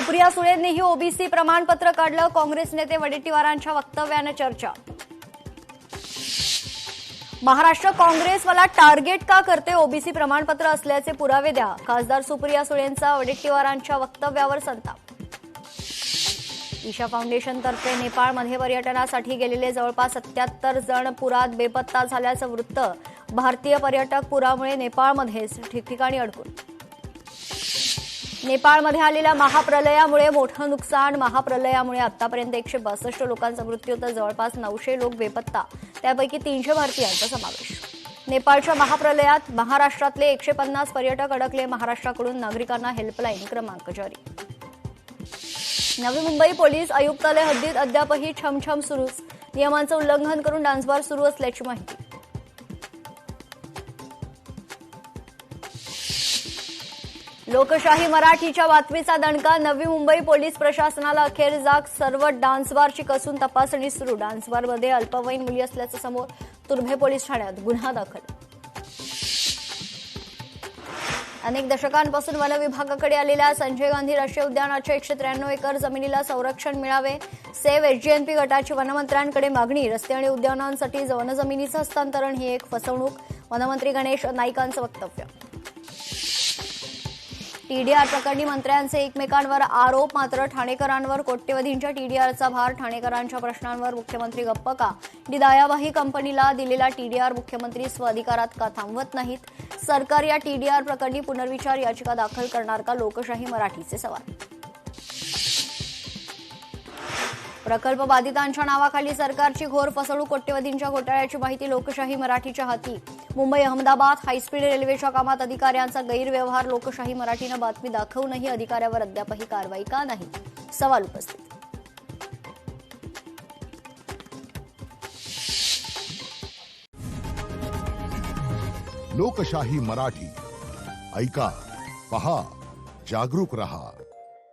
Supriya सुळेंनीही OBC प्रमाणपत्र काढलं. काँग्रेस नेते वडेट्टीवारांच्या वक्तव्याने चर्चा. महाराष्ट्र काँग्रेस मला टार्गेट का करते? ओबीसी प्रमाणपत्र असल्याचे पुरावे द्या. खासदार सुप्रिया सुळेंचा वडेट्टीवारांच्या वक्तव्यावर संताप. ईशा फाउंडेशनतर्फे नेपाळमध्ये पर्यटनासाठी गेलेले जवळपास 77 जण पुरात बेपत्ता झाल्याचं वृत्त. भारतीय पर्यटक पुरामुळे नेपाळमध्येच ठिकठिकाणी अडकून. नेपाळमध्ये आलेल्या महाप्रलयामुळे मोठं नुकसान. महाप्रलयामुळे आतापर्यंत 162 लोकांचा मृत्यू तर जवळपास 900 लोक बेपत्ता. त्यापैकी 300 भारतीयांचा समावेश. नेपाळच्या महाप्रलयात महाराष्ट्रातले 150 पर्यटक अडकले. महाराष्ट्राकडून नागरिकांना हेल्पलाईन क्रमांक जारी. नवी मुंबई पोलीस आयुक्तालय हद्दीत अद्यापही छमछम सुरूच. नियमांचं उल्लंघन करून डान्सबार सुरू असल्याची माहिती. लोकशाही मराठीच्या बातमीचा दणका. नवी मुंबई पोलीस प्रशासनाला अखेर जाग. सर्व डान्सबारची कसून तपासणी सुरू. डान्सबारमध्ये अल्पवयीन मुली असल्याचं समोर. तुर्भे पोलीस ठाण्यात गुन्हा दाखल. अनेक दशकांपासून वन विभागाकडे आलेल्या संजय गांधी राष्ट्रीय उद्यानाच्या 193 एकर जमिनीला संरक्षण मिळावे. सेव्ह एचजीएनपी गटाची वनमंत्र्यांकडे मागणी. रस्ते आणि उद्यानांसाठी वनजमिनीचं हस्तांतरण ही एक फसवणूक. वनमंत्री गणेश नाईकांचं वक्तव्य. टीडीआर प्रकरणी मंत्र्यांचे एकमेकांवर आरोप. मात्र ठाणेकरांवर कोट्यवधींच्या टीडीआरचा भार. ठाणेकरांच्या प्रश्नांवर मुख्यमंत्री गप्प का? दयावाही कंपनीला दिलेला टीडीआर मुख्यमंत्री स्वअधिकारात का थांबवत नाहीत? सरकार या टीडीआर प्रकरणी पुनर्विचार याचिका दाखल करणार का? लोकशाही मराठीचे सवाल. प्रकल्प बाधितांच्या नावाखाली सरकारची घोर फसवणूक. कोट्यवधींच्या घोटाळ्याची माहिती लोकशाही मराठीच्या हाती. मुंबई अहमदाबाद हायस्पीड रेल्वेच्या कामात अधिकाऱ्यांचा गैरव्यवहार. लोकशाही मराठीनं बातमी दाखवूनही अधिकाऱ्यावर अद्यापही कारवाई का नाही? सवाल उपस्थित. लोकशाही मराठी ऐका, पहा, जागरूक रहा.